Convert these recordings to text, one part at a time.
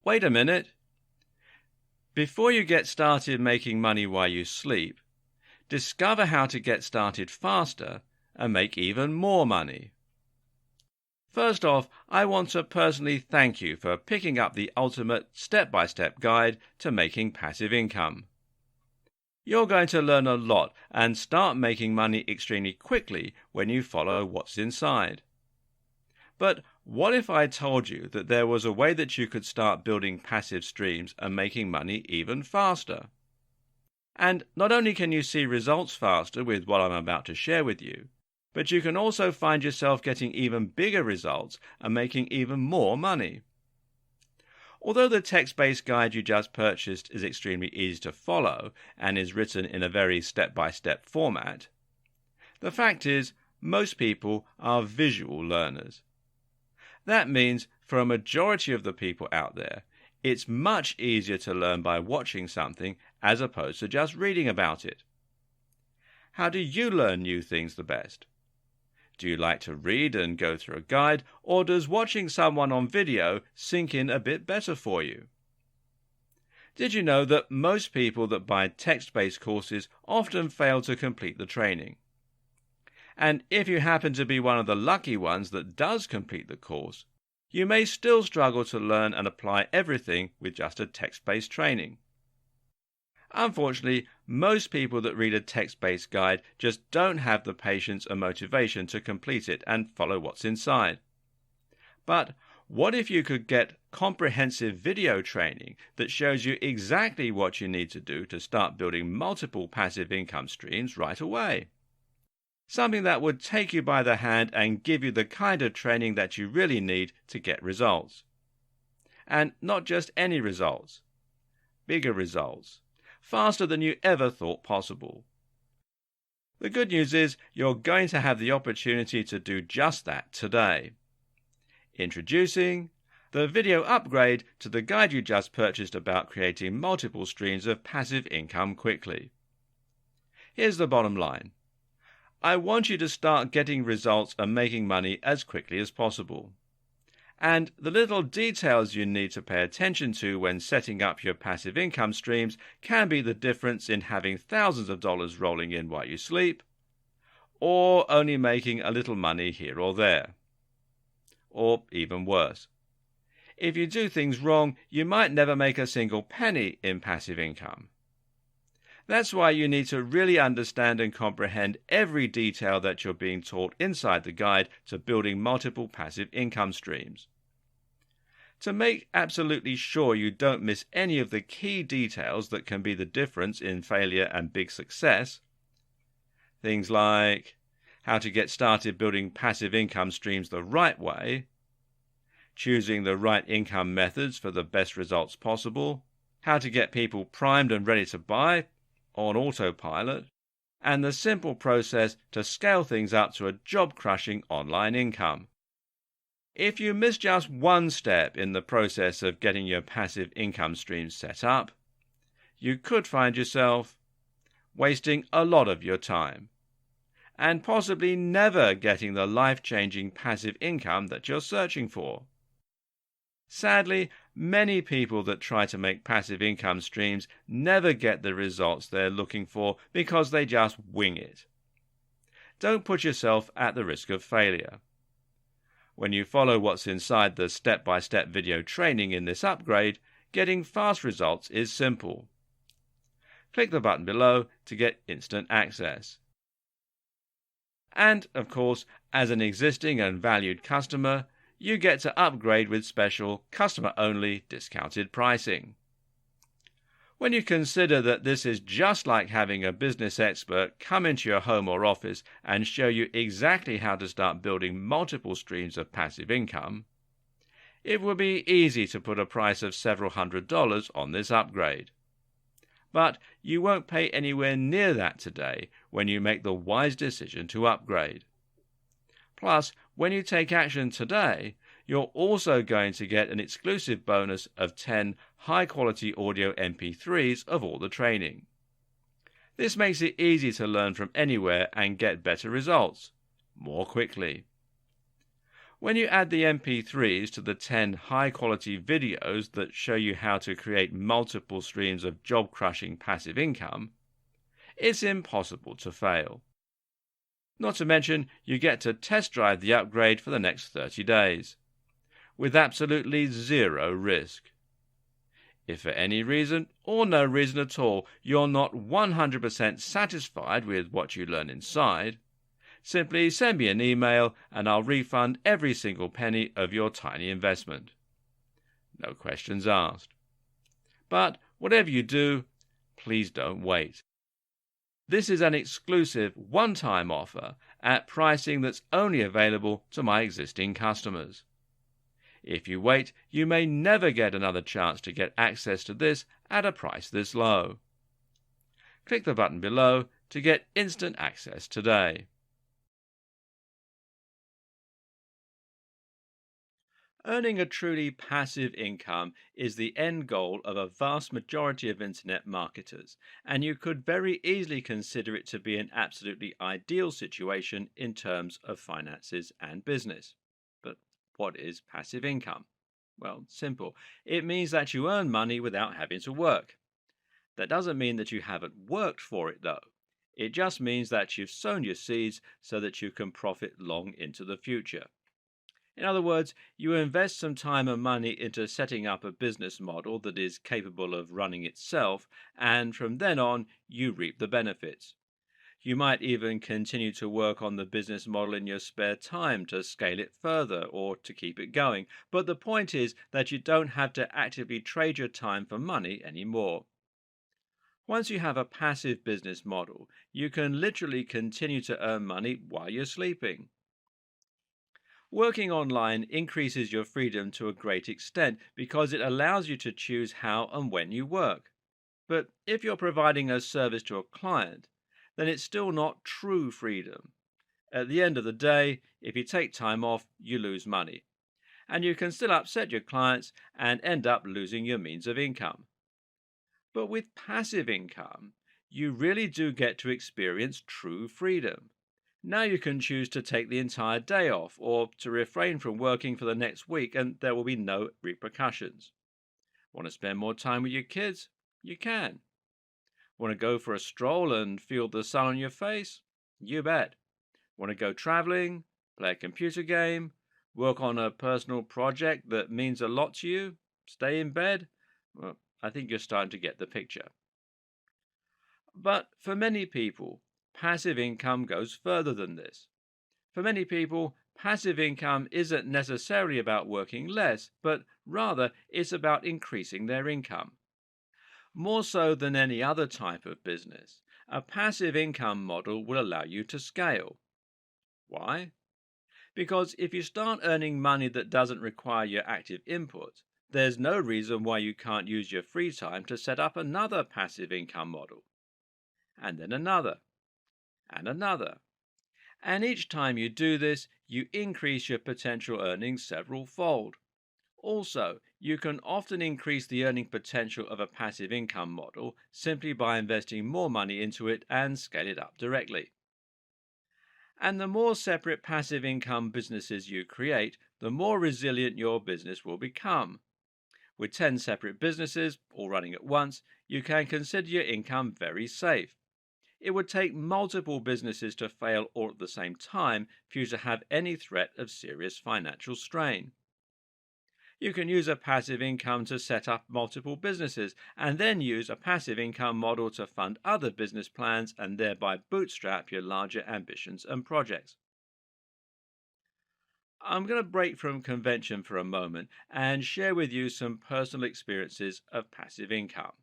Wait a minute. Before you get started making money while you sleep, discover how to get started faster and make even more money. First off, I want to personally thank you for picking up the ultimate step-by-step guide to making passive income. You're going to learn a lot and start making money extremely quickly when you follow what's inside. But what if I told you that there was a way that you could start building passive streams and making money even faster? And not only can you see results faster with what I'm about to share with you, but you can also find yourself getting even bigger results and making even more money. Although the text-based guide you just purchased is extremely easy to follow and is written in a very step-by-step format, the fact is most people are visual learners. That means for a majority of the people out there, it's much easier to learn by watching something as opposed to just reading about it. How do you learn new things the best? Do you like to read and go through a guide, or does watching someone on video sink in a bit better for you? Did you know that most people that buy text-based courses often fail to complete the training? And if you happen to be one of the lucky ones that does complete the course, you may still struggle to learn and apply everything with just a text-based training. Unfortunately, most people that read a text-based guide just don't have the patience and motivation to complete it and follow what's inside. But what if you could get comprehensive video training that shows you exactly what you need to do to start building multiple passive income streams right away? Something that would take you by the hand and give you the kind of training that you really need to get results. And not just any results, bigger results. Faster than you ever thought possible. The good news is you're going to have the opportunity to do just that today. Introducing the video upgrade to the guide you just purchased about creating multiple streams of passive income quickly. Here's the bottom line. I want you to start getting results and making money as quickly as possible. And the little details you need to pay attention to when setting up your passive income streams can be the difference in having thousands of dollars rolling in while you sleep, or only making a little money here or there. Or even worse. If you do things wrong, you might never make a single penny in passive income. That's why you need to really understand and comprehend every detail that you're being taught inside the guide to building multiple passive income streams. To make absolutely sure you don't miss any of the key details that can be the difference in failure and big success, things like how to get started building passive income streams the right way, choosing the right income methods for the best results possible, how to get people primed and ready to buy on autopilot, and the simple process to scale things up to a job-crushing online income. If you miss just one step in the process of getting your passive income streams set up, you could find yourself wasting a lot of your time and possibly never getting the life-changing passive income that you're searching for. Sadly, many people that try to make passive income streams never get the results they're looking for because they just wing it. Don't put yourself at the risk of failure. When you follow what's inside the step-by-step video training in this upgrade, getting fast results is simple. Click the button below to get instant access. And, of course, as an existing and valued customer, you get to upgrade with special customer-only discounted pricing. When you consider that this is just like having a business expert come into your home or office and show you exactly how to start building multiple streams of passive income, it will be easy to put a price of several $100s on this upgrade. But you won't pay anywhere near that today when you make the wise decision to upgrade. Plus, when you take action today, you're also going to get an exclusive bonus of 10 high-quality audio MP3s of all the training. This makes it easy to learn from anywhere and get better results more quickly. When you add the MP3s to the 10 high-quality videos that show you how to create multiple streams of job-crushing passive income, it's impossible to fail. Not to mention, you get to test drive the upgrade for the next 30 days, with absolutely zero risk. If for any reason, or no reason at all, you're not 100% satisfied with what you learn inside, simply send me an email and I'll refund every single penny of your tiny investment. No questions asked. But whatever you do, please don't wait. This is an exclusive one-time offer at pricing that's only available to my existing customers. If you wait, you may never get another chance to get access to this at a price this low. Click the button below to get instant access today. Earning a truly passive income is the end goal of a vast majority of internet marketers, and you could very easily consider it to be an absolutely ideal situation in terms of finances and business. But what is passive income? Well, simple. It means that you earn money without having to work. That doesn't mean that you haven't worked for it, though. It just means that you've sown your seeds so that you can profit long into the future. In other words, you invest some time and money into setting up a business model that is capable of running itself, and from then on, you reap the benefits. You might even continue to work on the business model in your spare time to scale it further or to keep it going. But the point is that you don't have to actively trade your time for money anymore. Once you have a passive business model, you can literally continue to earn money while you're sleeping. Working online increases your freedom to a great extent because it allows you to choose how and when you work. But if you're providing a service to a client, then it's still not true freedom. At the end of the day, if you take time off, you lose money. And you can still upset your clients and end up losing your means of income. But with passive income, you really do get to experience true freedom. Now you can choose to take the entire day off or to refrain from working for the next week, and there will be no repercussions. Want to spend more time with your kids? You can. Want to go for a stroll and feel the sun on your face? You bet. Want to go traveling, play a computer game, work on a personal project that means a lot to you, stay in bed? Well, I think you're starting to get the picture. But for many people, passive income goes further than this. For many people, passive income isn't necessarily about working less, but rather it's about increasing their income. More so than any other type of business, a passive income model will allow you to scale. Why? Because if you start earning money that doesn't require your active input, there's no reason why you can't use your free time to set up another passive income model, and then another, and another. And each time you do this, you increase your potential earnings several fold. Also, you can often increase the earning potential of a passive income model simply by investing more money into it and scale it up directly. And the more separate passive income businesses you create, the more resilient your business will become. With 10 separate businesses, all running at once, you can consider your income very safe. It would take multiple businesses to fail all at the same time for you to have any threat of serious financial strain. You can use a passive income to set up multiple businesses and then use a passive income model to fund other business plans and thereby bootstrap your larger ambitions and projects. I'm going to break from convention for a moment and share with you some personal experiences of passive income.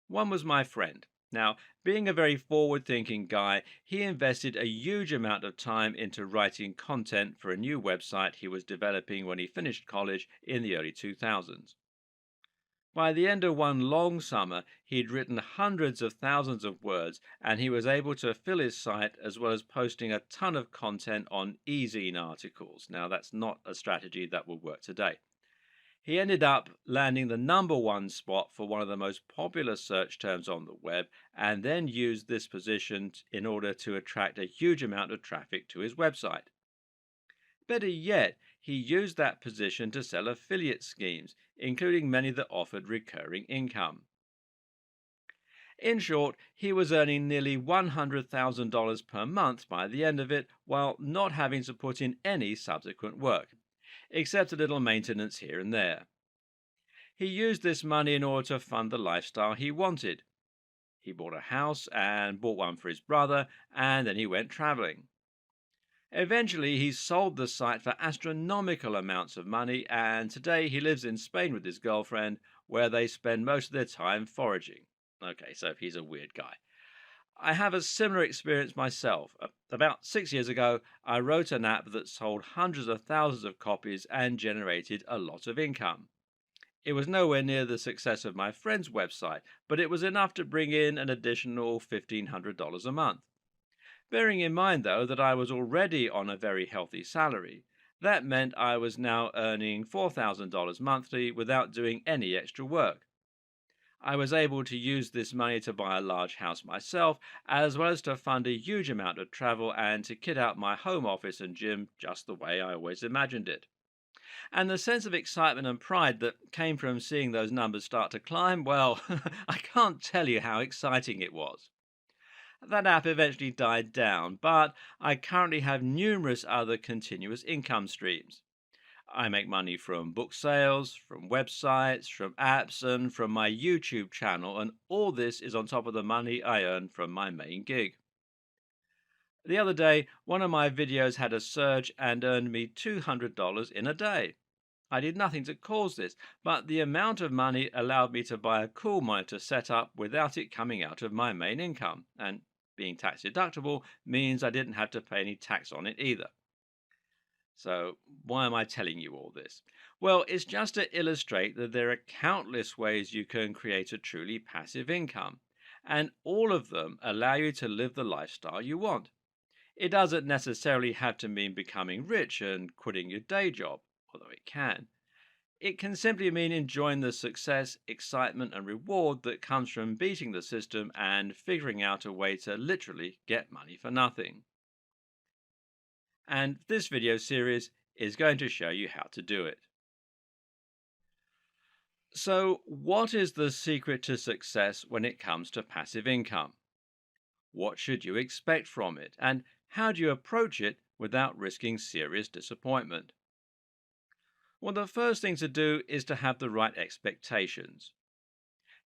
One was my friend. Now, being a very forward thinking guy, he invested a huge amount of time into writing content for a new website he was developing when he finished college in the early 2000s. By the end of one long summer, he'd written hundreds of thousands of words, and he was able to fill his site as well as posting a ton of content on e-zine articles. Now, that's not a strategy that will work today. He ended up landing the #1 spot for one of the most popular search terms on the web, and then used this position in order to attract a huge amount of traffic to his website. Better yet, he used that position to sell affiliate schemes, including many that offered recurring income. In short, he was earning nearly $100,000 per month by the end of it, while not having to put in any subsequent work, except a little maintenance here and there. He used this money in order to fund the lifestyle he wanted. He bought a house and bought one for his brother, and then he went traveling. Eventually, he sold the site for astronomical amounts of money, and today he lives in Spain with his girlfriend, where they spend most of their time foraging. Okay, so he's a weird guy. I have a similar experience myself. About 6 years ago, I wrote an app that sold hundreds of thousands of copies and generated a lot of income. It was nowhere near the success of my friend's website, but it was enough to bring in an additional $1,500 a month. Bearing in mind, though, that I was already on a very healthy salary, that meant I was now earning $4,000 monthly without doing any extra work. I was able to use this money to buy a large house myself, as well as to fund a huge amount of travel and to kit out my home office and gym just the way I always imagined it. And the sense of excitement and pride that came from seeing those numbers start to climb, well, I can't tell you how exciting it was. That app eventually died down, but I currently have numerous other continuous income streams. I make money from book sales, from websites, from apps, and from my YouTube channel, and all this is on top of the money I earn from my main gig. The other day, one of my videos had a surge and earned me $200 in a day. I did nothing to cause this, but the amount of money allowed me to buy a cool monitor setup without it coming out of my main income, and being tax deductible means I didn't have to pay any tax on it either. So, why am I telling you all this? Well, it's just to illustrate that there are countless ways you can create a truly passive income, and all of them allow you to live the lifestyle you want. It doesn't necessarily have to mean becoming rich and quitting your day job, although it can. It can simply mean enjoying the success, excitement, and reward that comes from beating the system and figuring out a way to literally get money for nothing. And this video series is going to show you how to do it. So, what is the secret to success when it comes to passive income? What should you expect from it? And how do you approach it without risking serious disappointment? Well, the first thing to do is to have the right expectations.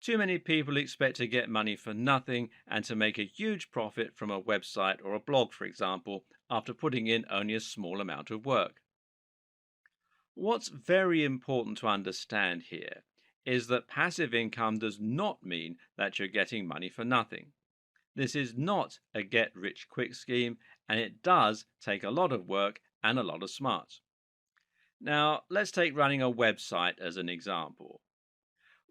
Too many people expect to get money for nothing and to make a huge profit from a website or a blog, for example, after putting in only a small amount of work. What's very important to understand here is that passive income does not mean that you're getting money for nothing. This is not a get rich quick scheme, and it does take a lot of work and a lot of smarts. Now, let's take running a website as an example.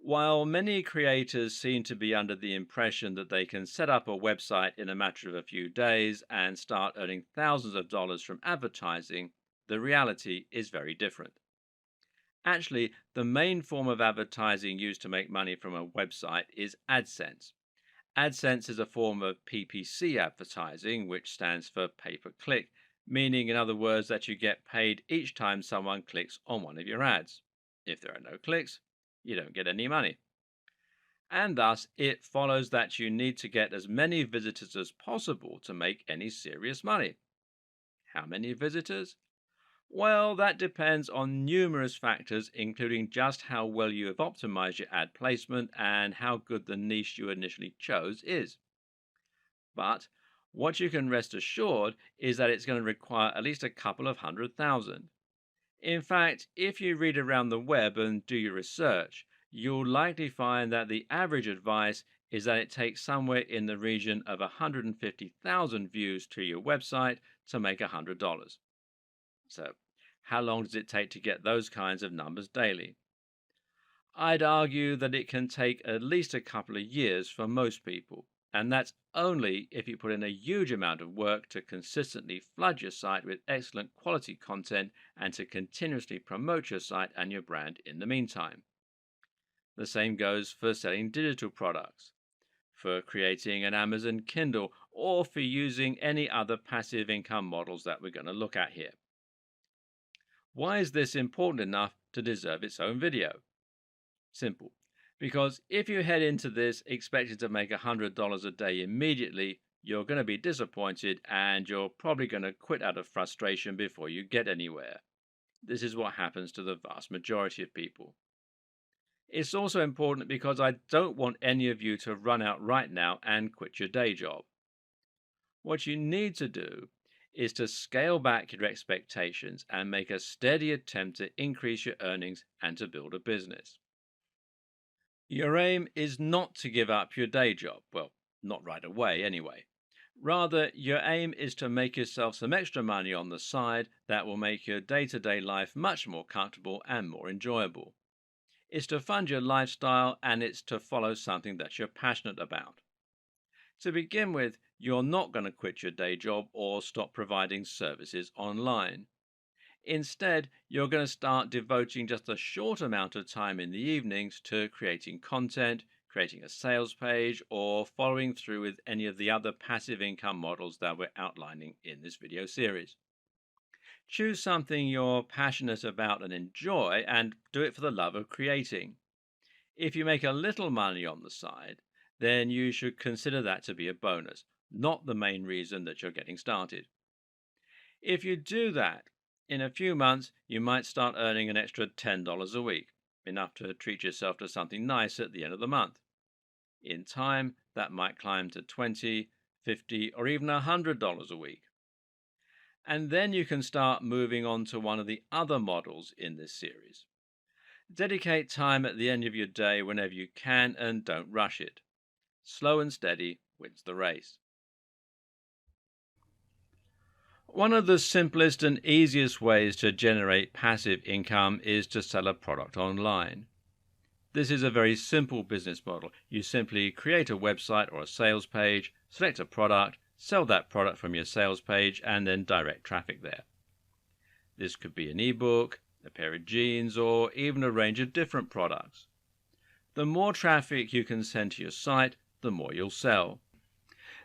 While many creators seem to be under the impression that they can set up a website in a matter of a few days and start earning thousands of dollars from advertising, the reality is very different. Actually, the main form of advertising used to make money from a website is AdSense. AdSense is a form of PPC advertising, which stands for pay per click, meaning, in other words, that you get paid each time someone clicks on one of your ads. If there are no clicks, you don't get any money. And thus, it follows that you need to get as many visitors as possible to make any serious money. How many visitors? Well, that depends on numerous factors, including just how well you have optimized your ad placement and how good the niche you initially chose is. But what you can rest assured is that it's going to require at least a couple of 100,000. In fact, if you read around the web and do your research, you'll likely find that the average advice is that it takes somewhere in the region of 150,000 views to your website to make $100. So, how long does it take to get those kinds of numbers daily? I'd argue that it can take at least a couple of years for most people, and that's only if you put in a huge amount of work to consistently flood your site with excellent quality content and to continuously promote your site and your brand in the meantime. The same goes for selling digital products, for creating an Amazon Kindle, or for using any other passive income models that we're going to look at here. Why is this important enough to deserve its own video? Simple. Because if you head into this expecting to make $100 a day immediately, you're going to be disappointed and you're probably going to quit out of frustration before you get anywhere. This is what happens to the vast majority of people. It's also important because I don't want any of you to run out right now and quit your day job. What you need to do is to scale back your expectations and make a steady attempt to increase your earnings and to build a business. Your aim is not to give up your day job. Well, not right away anyway. Rather, your aim is to make yourself some extra money on the side that will make your day-to-day life much more comfortable and more enjoyable. It's to fund your lifestyle and it's to follow something that you're passionate about. To begin with, you're not going to quit your day job or stop providing services online. Instead, you're going to start devoting just a short amount of time in the evenings to creating content, creating a sales page, or following through with any of the other passive income models that we're outlining in this video series. Choose something you're passionate about and enjoy, and do it for the love of creating. If you make a little money on the side, then you should consider that to be a bonus, not the main reason that you're getting started. If you do that, in a few months, you might start earning an extra $10 a week, enough to treat yourself to something nice at the end of the month. In time, that might climb to $20, $50, or even $100 a week. And then you can start moving on to one of the other models in this series. Dedicate time at the end of your day whenever you can and don't rush it. Slow and steady wins the race. One of the simplest and easiest ways to generate passive income is to sell a product online. This is a very simple business model. You simply create a website or a sales page, select a product, sell that product from your sales page, and then direct traffic there. This could be an ebook, a pair of jeans, or even a range of different products. The more traffic you can send to your site, the more you'll sell.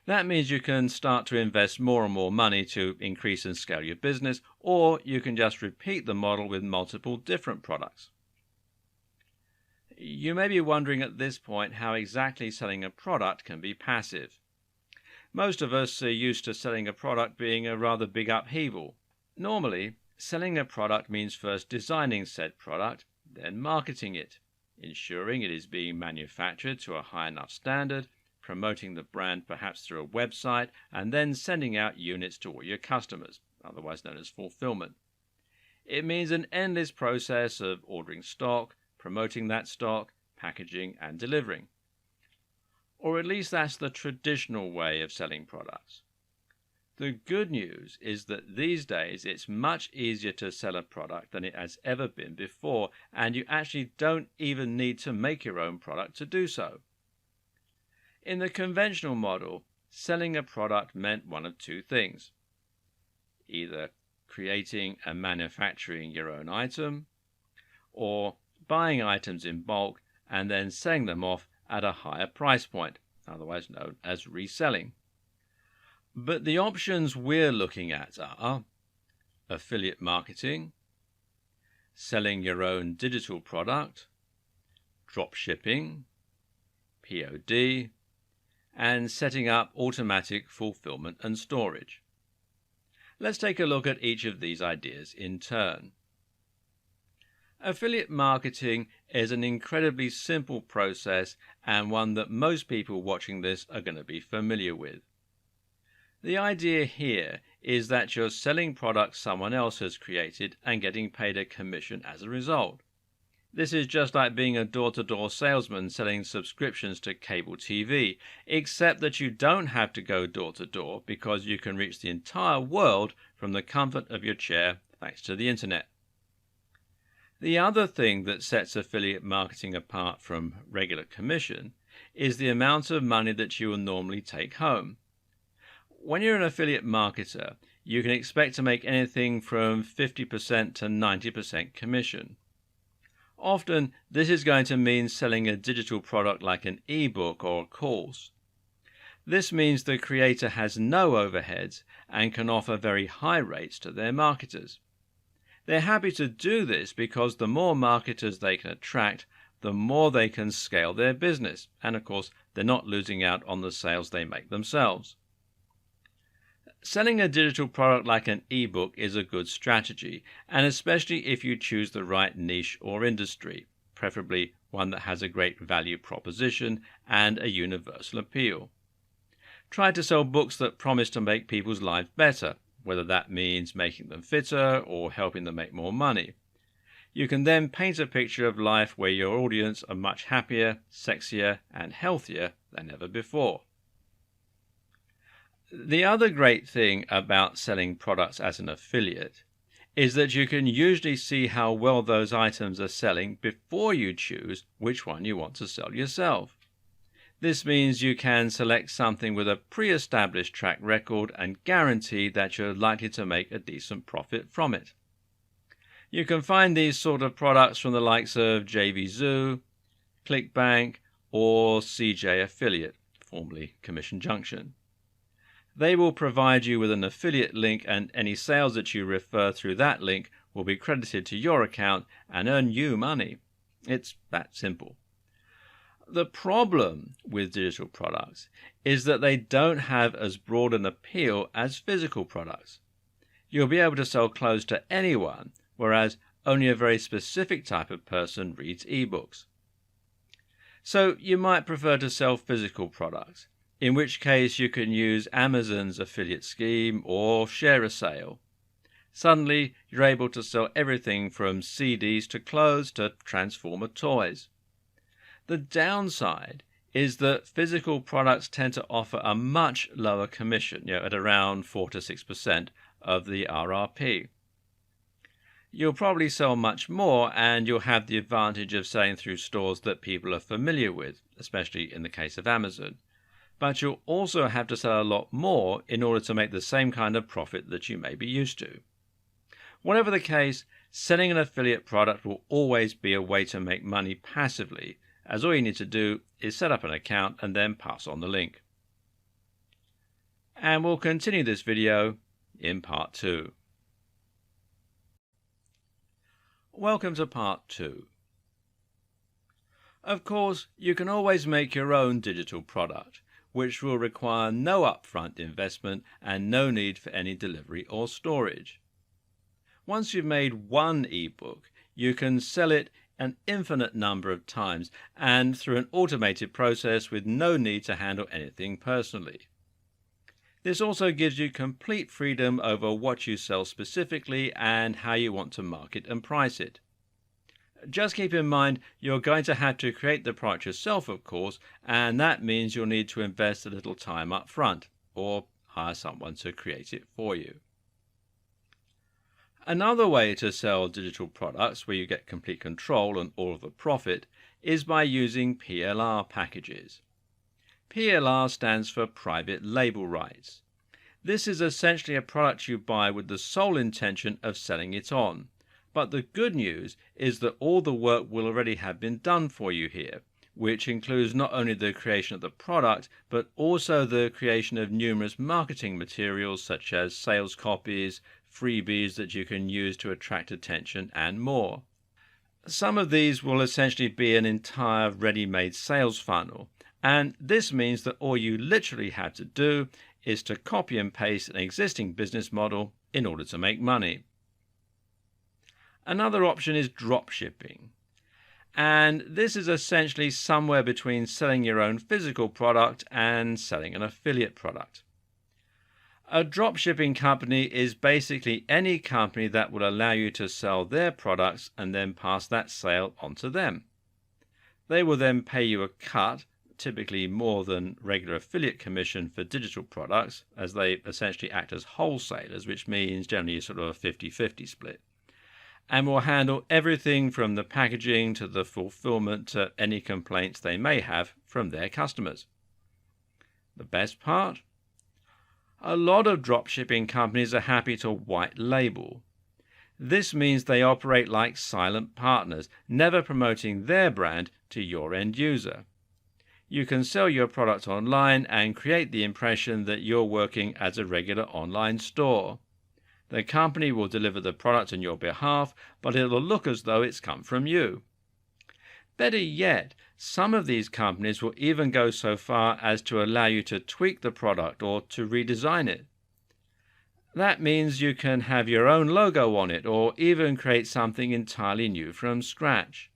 That means you can start to invest more and more money to increase and scale your business, or you can just repeat the model with multiple different products. You may be wondering at this point how exactly selling a product can be passive. Most of us are used to selling a product being a rather big upheaval. Normally, selling a product means first designing said product, then marketing it, ensuring it is being manufactured to a high enough standard, promoting the brand perhaps through a website, and then sending out units to all your customers, otherwise known as fulfillment. It means an endless process of ordering stock, promoting that stock, packaging, and delivering. Or at least that's the traditional way of selling products. The good news is that these days it's much easier to sell a product than it has ever been before, and you actually don't even need to make your own product to do so. In the conventional model, selling a product meant one of two things: either creating and manufacturing your own item, or buying items in bulk and then selling them off at a higher price point, otherwise known as reselling. But the options we're looking at are affiliate marketing, selling your own digital product, drop shipping, POD, and setting up automatic fulfillment and storage. Let's take a look at each of these ideas in turn. Affiliate marketing is an incredibly simple process and one that most people watching this are going to be familiar with. The idea here is that you're selling products someone else has created and getting paid a commission as a result. This is just like being a door-to-door salesman selling subscriptions to cable TV, except that you don't have to go door-to-door because you can reach the entire world from the comfort of your chair thanks to the internet. The other thing that sets affiliate marketing apart from regular commission is the amount of money that you will normally take home. When you're an affiliate marketer, you can expect to make anything from 50% to 90% commission. Often, this is going to mean selling a digital product like an ebook or a course. This means the creator has no overheads and can offer very high rates to their marketers. They're happy to do this because the more marketers they can attract, the more they can scale their business. And of course, they're not losing out on the sales they make themselves. Selling a digital product like an ebook is a good strategy, and especially if you choose the right niche or industry, preferably one that has a great value proposition and a universal appeal. Try to sell books that promise to make people's lives better, whether that means making them fitter or helping them make more money. You can then paint a picture of life where your audience are much happier, sexier, and healthier than ever before. The other great thing about selling products as an affiliate is that you can usually see how well those items are selling before you choose which one you want to sell yourself. This means you can select something with a pre-established track record and guarantee that you're likely to make a decent profit from it. You can find these sort of products from the likes of JVZoo, ClickBank, or CJ Affiliate, formerly Commission Junction. They will provide you with an affiliate link, and any sales that you refer through that link will be credited to your account and earn you money. It's that simple. The problem with digital products is that they don't have as broad an appeal as physical products. You'll be able to sell clothes to anyone, whereas only a very specific type of person reads ebooks. So you might prefer to sell physical products, in which case you can use Amazon's affiliate scheme or share a sale. Suddenly, you're able to sell everything from CDs to clothes to Transformer toys. The downside is that physical products tend to offer a much lower commission, at around 4 to 6% of the RRP. You'll probably sell much more, and you'll have the advantage of selling through stores that people are familiar with, especially in the case of Amazon. But you'll also have to sell a lot more in order to make the same kind of profit that you may be used to. Whatever the case, selling an affiliate product will always be a way to make money passively, as all you need to do is set up an account and then pass on the link. And we'll continue this video in part 2. Welcome to part 2. Of course, you can always make your own digital product, which will require no upfront investment and no need for any delivery or storage. Once you've made one ebook, you can sell it an infinite number of times and through an automated process with no need to handle anything personally. This also gives you complete freedom over what you sell specifically and how you want to market and price it. Just keep in mind you're going to have to create the product yourself, of course, and that means you'll need to invest a little time up front or hire someone to create it for you. Another way to sell digital products where you get complete control and all of the profit is by using PLR packages. PLR stands for Private Label Rights. This is essentially a product you buy with the sole intention of selling it on. But the good news is that all the work will already have been done for you here, which includes not only the creation of the product, but also the creation of numerous marketing materials such as sales copies, freebies that you can use to attract attention, and more. Some of these will essentially be an entire ready-made sales funnel, and this means that all you literally have to do is to copy and paste an existing business model in order to make money. Another option is dropshipping, and this is essentially somewhere between selling your own physical product and selling an affiliate product. A dropshipping company is basically any company that will allow you to sell their products and then pass that sale on to them. They will then pay you a cut, typically more than regular affiliate commission for digital products, as they essentially act as wholesalers, which means generally sort of a 50-50 split, and will handle everything from the packaging to the fulfillment to any complaints they may have from their customers. The best part? A lot of dropshipping companies are happy to white label. This means they operate like silent partners, never promoting their brand to your end user. You can sell your product online and create the impression that you're working as a regular online store. The company will deliver the product on your behalf, but it will look as though it's come from you. Better yet, some of these companies will even go so far as to allow you to tweak the product or to redesign it. That means you can have your own logo on it or even create something entirely new from scratch.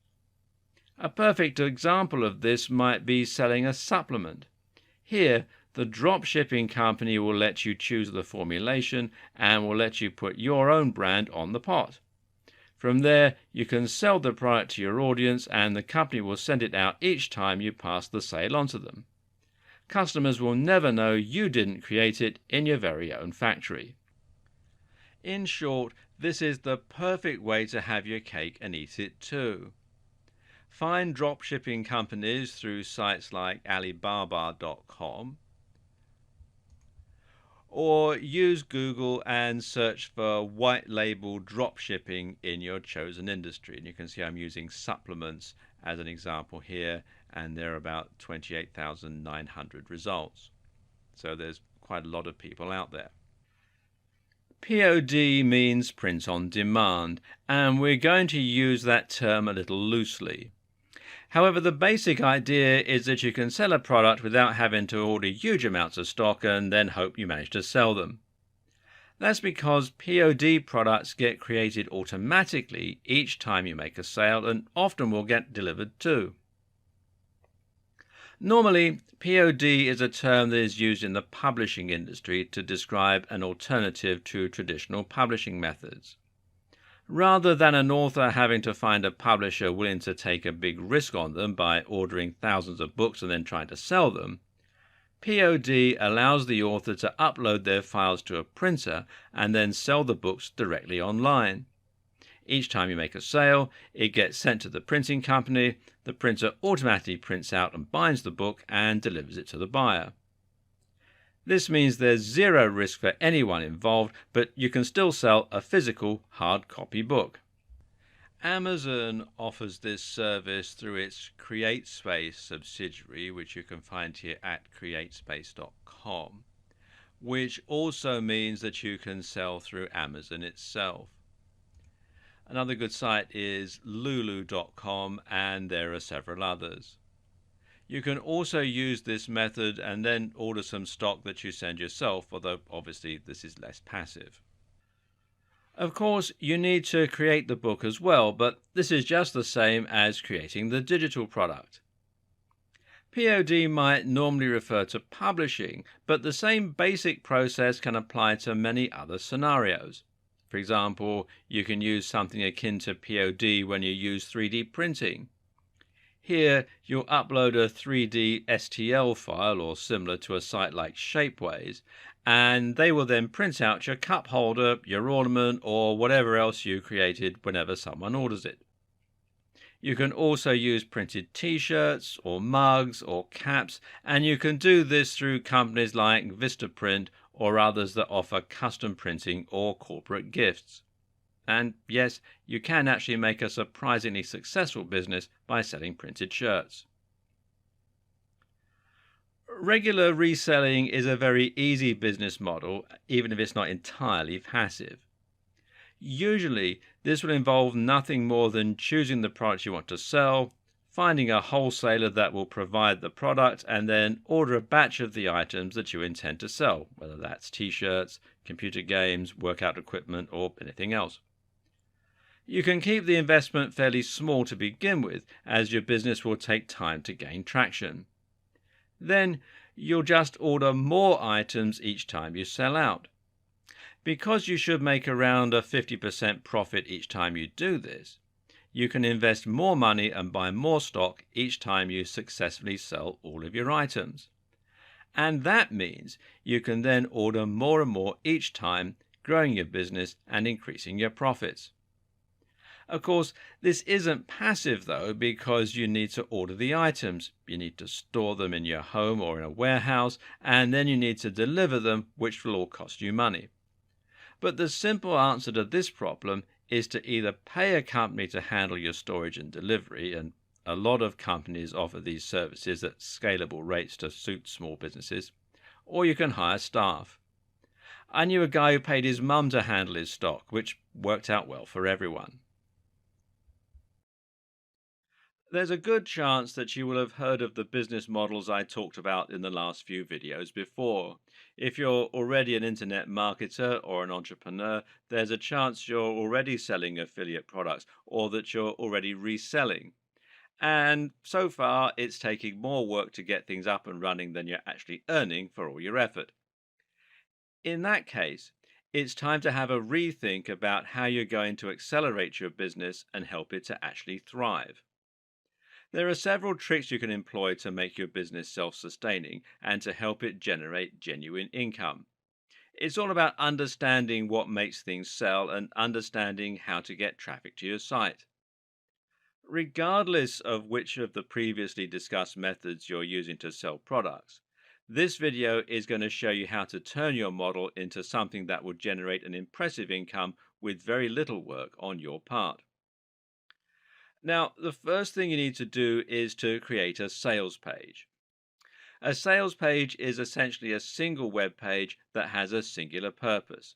A perfect example of this might be selling a supplement. Here, the dropshipping company will let you choose the formulation and will let you put your own brand on the pot. From there, you can sell the product to your audience and the company will send it out each time you pass the sale on to them. Customers will never know you didn't create it in your very own factory. In short, this is the perfect way to have your cake and eat it too. Find dropshipping companies through sites like Alibaba.com or use Google and search for white label dropshipping in your chosen industry. And you can see I'm using supplements as an example here, and there are about 28,900 results. So there's quite a lot of people out there. POD means print on demand, and we're going to use that term a little loosely. However, the basic idea is that you can sell a product without having to order huge amounts of stock and then hope you manage to sell them. That's because POD products get created automatically each time you make a sale and often will get delivered too. Normally, POD is a term that is used in the publishing industry to describe an alternative to traditional publishing methods. Rather than an author having to find a publisher willing to take a big risk on them by ordering thousands of books and then trying to sell them, POD allows the author to upload their files to a printer and then sell the books directly online. Each time you make a sale, it gets sent to the printing company. The printer automatically prints out and binds the book and delivers it to the buyer. This means there's zero risk for anyone involved, but you can still sell a physical hard copy book. Amazon offers this service through its CreateSpace subsidiary, which you can find here at createspace.com, which also means that you can sell through Amazon itself. Another good site is lulu.com, and there are several others. You can also use this method and then order some stock that you send yourself, although obviously this is less passive. Of course, you need to create the book as well, but this is just the same as creating the digital product. POD might normally refer to publishing, but the same basic process can apply to many other scenarios. For example, you can use something akin to POD when you use 3D printing. Here, you'll upload a 3D STL file or similar to a site like Shapeways, and they will then print out your cup holder, your ornament, or whatever else you created whenever someone orders it. You can also use printed t-shirts or mugs or caps, and you can do this through companies like Vistaprint or others that offer custom printing or corporate gifts. And yes, you can actually make a surprisingly successful business by selling printed shirts. Regular reselling is a very easy business model, even if it's not entirely passive. Usually, this will involve nothing more than choosing the product you want to sell, finding a wholesaler that will provide the product, and then order a batch of the items that you intend to sell, whether that's t-shirts, computer games, workout equipment, or anything else. You can keep the investment fairly small to begin with, as your business will take time to gain traction. Then you'll just order more items each time you sell out. Because you should make around a 50% profit each time you do this, you can invest more money and buy more stock each time you successfully sell all of your items. And that means you can then order more and more each time, growing your business and increasing your profits. Of course, this isn't passive though, because you need to order the items. You need to store them in your home or in a warehouse, and then you need to deliver them, which will all cost you money. But the simple answer to this problem is to either pay a company to handle your storage and delivery, and a lot of companies offer these services at scalable rates to suit small businesses, or you can hire staff. I knew a guy who paid his mum to handle his stock, which worked out well for everyone. There's a good chance that you will have heard of the business models I talked about in the last few videos before. If you're already an internet marketer or an entrepreneur, there's a chance you're already selling affiliate products or that you're already reselling. And so far, it's taking more work to get things up and running than you're actually earning for all your effort. In that case, it's time to have a rethink about how you're going to accelerate your business and help it to actually thrive. There are several tricks you can employ to make your business self sustaining and to help it generate genuine income. It's all about understanding what makes things sell and understanding how to get traffic to your site. Regardless of which of the previously discussed methods you're using to sell products, this video is going to show you how to turn your model into something that will generate an impressive income with very little work on your part. Now, the first thing you need to do is to create a sales page. A sales page is essentially a single web page that has a singular purpose,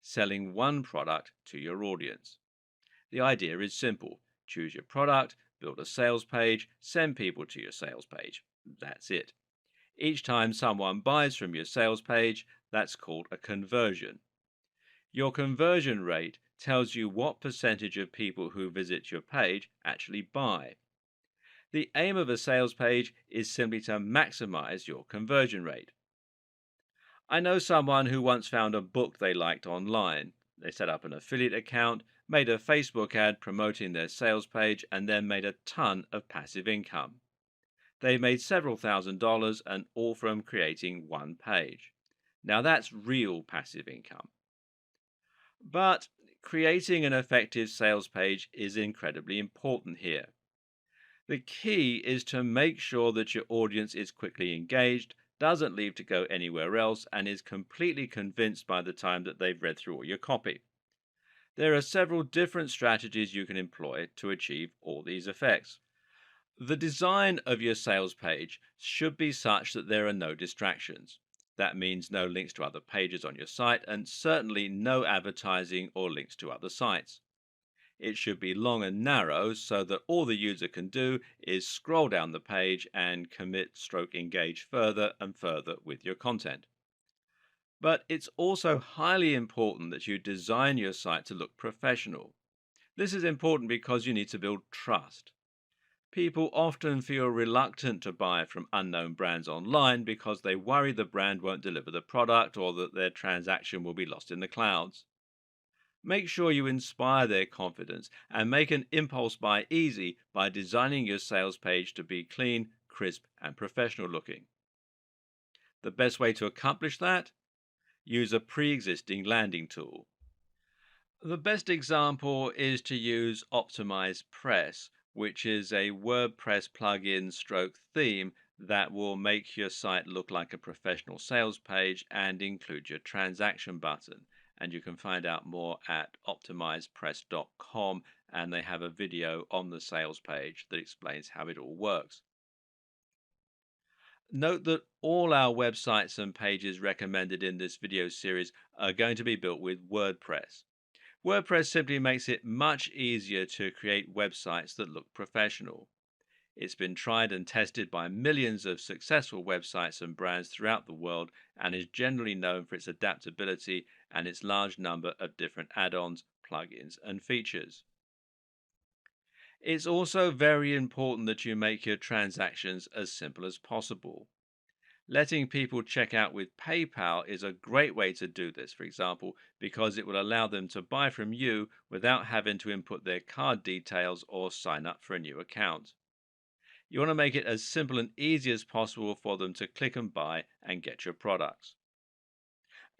selling one product to your audience. The idea is simple. Choose your product, build a sales page, send people to your sales page. That's it. Each time someone buys from your sales page, that's called a conversion. Your conversion rate tells you what percentage of people who visit your page actually buy. The aim of a sales page is simply to maximize your conversion rate. I know someone who once found a book they liked online. They set up an affiliate account, made a Facebook ad promoting their sales page, and then made a ton of passive income. They made several $1,000s, and all from creating one page. Now that's real passive income. But creating an effective sales page is incredibly important here. The key is to make sure that your audience is quickly engaged, doesn't leave to go anywhere else, and is completely convinced by the time that they've read through all your copy. There are several different strategies you can employ to achieve all these effects. The design of your sales page should be such that there are no distractions. That means no links to other pages on your site and certainly no advertising or links to other sites. It should be long and narrow so that all the user can do is scroll down the page and engage further and further with your content. But it's also highly important that you design your site to look professional. This is important because you need to build trust. People often feel reluctant to buy from unknown brands online because they worry the brand won't deliver the product or that their transaction will be lost in the clouds. Make sure you inspire their confidence and make an impulse buy easy by designing your sales page to be clean, crisp, and professional looking. The best way to accomplish that? Use a pre-existing landing tool. The best example is to use OptimizePress, which is a WordPress plugin stroke theme that will make your site look like a professional sales page and include your transaction button. And you can find out more at optimizepress.com, and they have a video on the sales page that explains how it all works. Note that all our websites and pages recommended in this video series are going to be built with WordPress. WordPress simply makes it much easier to create websites that look professional. It's been tried and tested by millions of successful websites and brands throughout the world and is generally known for its adaptability and its large number of different add-ons, plugins, and features. It's also very important that you make your transactions as simple as possible. Letting people check out with PayPal is a great way to do this, for example, because it will allow them to buy from you without having to input their card details or sign up for a new account. You want to make it as simple and easy as possible for them to click and buy and get your products.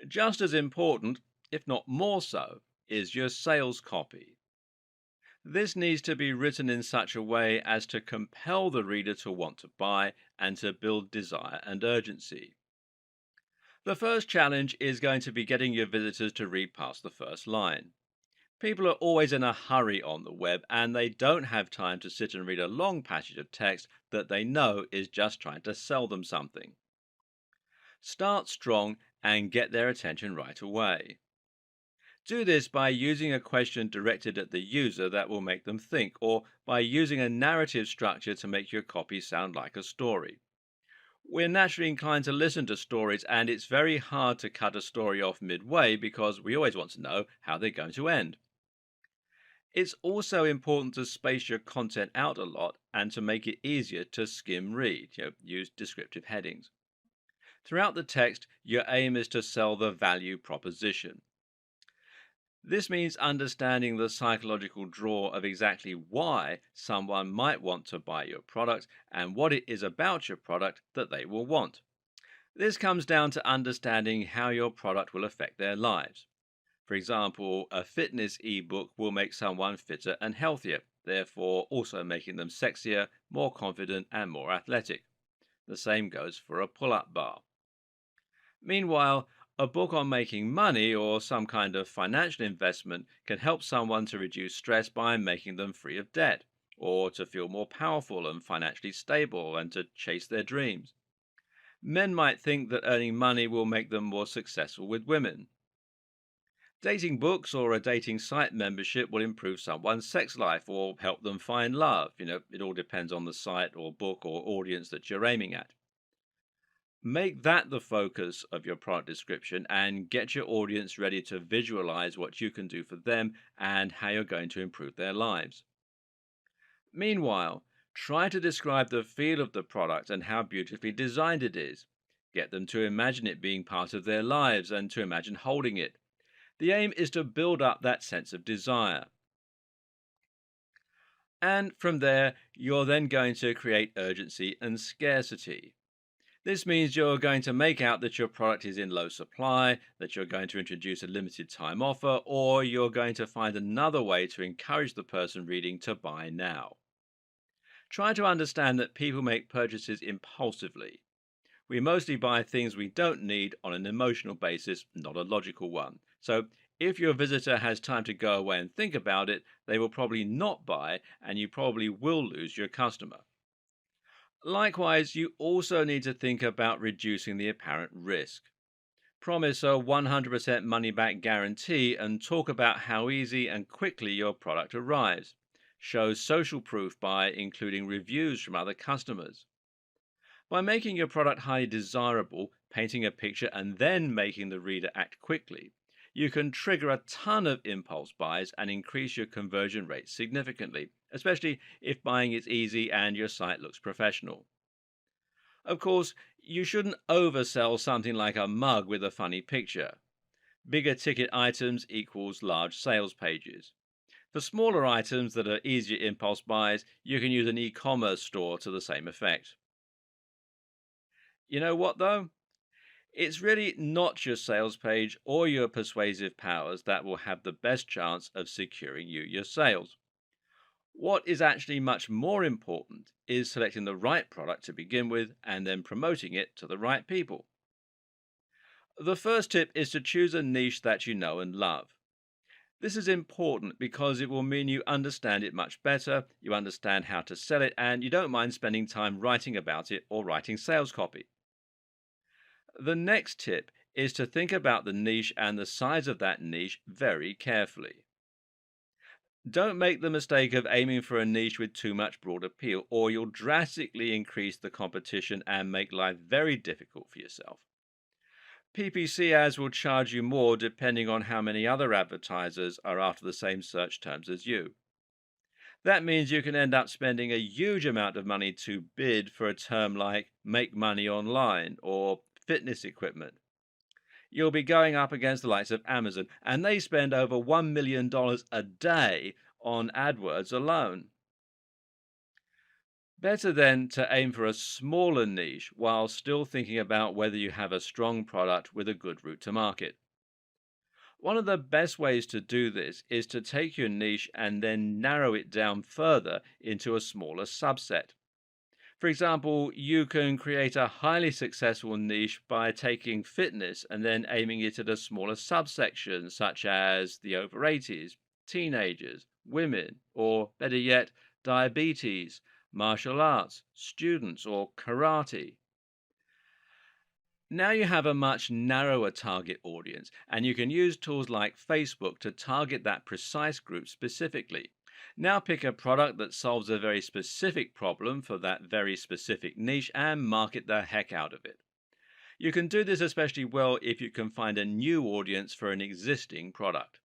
Just as important, if not more so, is your sales copy. This needs to be written in such a way as to compel the reader to want to buy and to build desire and urgency. The first challenge is going to be getting your visitors to read past the first line. People are always in a hurry on the web and they don't have time to sit and read a long passage of text that they know is just trying to sell them something. Start strong and get their attention right away. Do this by using a question directed at the user that will make them think, or by using a narrative structure to make your copy sound like a story. We're naturally inclined to listen to stories, and it's very hard to cut a story off midway because we always want to know how they're going to end. It's also important to space your content out a lot and to make it easier to skim read. Use descriptive headings. Throughout the text, your aim is to sell the value proposition. This means understanding the psychological draw of exactly why someone might want to buy your product and what it is about your product that they will want. This comes down to understanding how your product will affect their lives. For example, a fitness ebook will make someone fitter and healthier, therefore also making them sexier, more confident, and more athletic. The same goes for a pull up bar. Meanwhile, a book on making money or some kind of financial investment can help someone to reduce stress by making them free of debt, or to feel more powerful and financially stable and to chase their dreams. Men might think that earning money will make them more successful with women. Dating books or a dating site membership will improve someone's sex life or help them find love. It all depends on the site or book or audience that you're aiming at. Make that the focus of your product description and get your audience ready to visualize what you can do for them and how you're going to improve their lives. Meanwhile, try to describe the feel of the product and how beautifully designed it is. Get them to imagine it being part of their lives and to imagine holding it. The aim is to build up that sense of desire. And from there, you're then going to create urgency and scarcity. This means you're going to make out that your product is in low supply, that you're going to introduce a limited time offer, or you're going to find another way to encourage the person reading to buy now. Try to understand that people make purchases impulsively. We mostly buy things we don't need on an emotional basis, not a logical one. So if your visitor has time to go away and think about it, they will probably not buy, and you probably will lose your customer. Likewise, you also need to think about reducing the apparent risk. Promise a 100% money back guarantee and talk about how easy and quickly your product arrives. Show social proof by including reviews from other customers. By making your product highly desirable, painting a picture, and then making the reader act quickly, you can trigger a ton of impulse buys and increase your conversion rate significantly, especially if buying is easy and your site looks professional. Of course, you shouldn't oversell something like a mug with a funny picture. Bigger ticket items equals large sales pages. For smaller items that are easier impulse buys, you can use an e-commerce store to the same effect. You know what though? It's really not your sales page or your persuasive powers that will have the best chance of securing you your sales. What is actually much more important is selecting the right product to begin with and then promoting it to the right people. The first tip is to choose a niche that you know and love. This is important because it will mean you understand it much better, you understand how to sell it, and you don't mind spending time writing about it or writing sales copy. The next tip is to think about the niche and the size of that niche very carefully. Don't make the mistake of aiming for a niche with too much broad appeal, or you'll drastically increase the competition and make life very difficult for yourself. PPC ads will charge you more depending on how many other advertisers are after the same search terms as you. That means you can end up spending a huge amount of money to bid for a term like make money online or fitness equipment. You'll be going up against the likes of Amazon, and they spend over $1 million a day on AdWords alone. Better then to aim for a smaller niche while still thinking about whether you have a strong product with a good route to market. One of the best ways to do this is to take your niche and then narrow it down further into a smaller subset. For example, you can create a highly successful niche by taking fitness and then aiming it at a smaller subsection, such as the over 80s, teenagers, women, or better yet, diabetes, martial arts, students, or karate. Now you have a much narrower target audience, and you can use tools like Facebook to target that precise group specifically. Now pick a product that solves a very specific problem for that very specific niche and market the heck out of it. You can do this especially well if you can find a new audience for an existing product.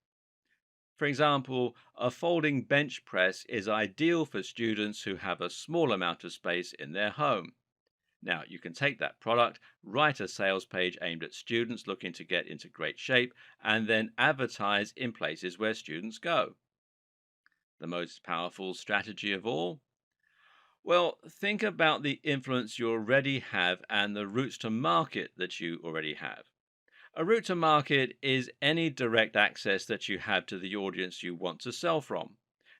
For example, a folding bench press is ideal for students who have a small amount of space in their home. Now, you can take that product, write a sales page aimed at students looking to get into great shape, and then advertise in places where students go. The most powerful strategy of all? Well, think about the influence you already have and the routes to market that you already have. A route to market is any direct access that you have to the audience you want to sell from.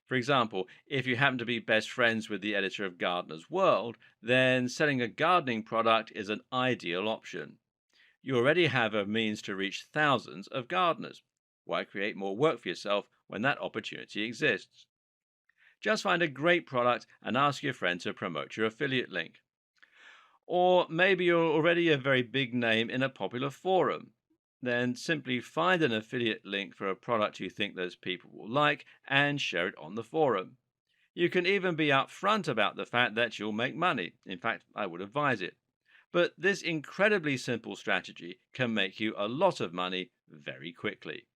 For example, if you happen to be best friends with the editor of Gardener's World, then selling a gardening product is an ideal option. You already have a means to reach thousands of gardeners. Why create more work for yourself when that opportunity exists? Just find a great product and ask your friend to promote your affiliate link. Or maybe you're already a very big name in a popular forum. Then simply find an affiliate link for a product you think those people will like and share it on the forum. You can even be upfront about the fact that you'll make money. In fact, I would advise it. But this incredibly simple strategy can make you a lot of money very quickly.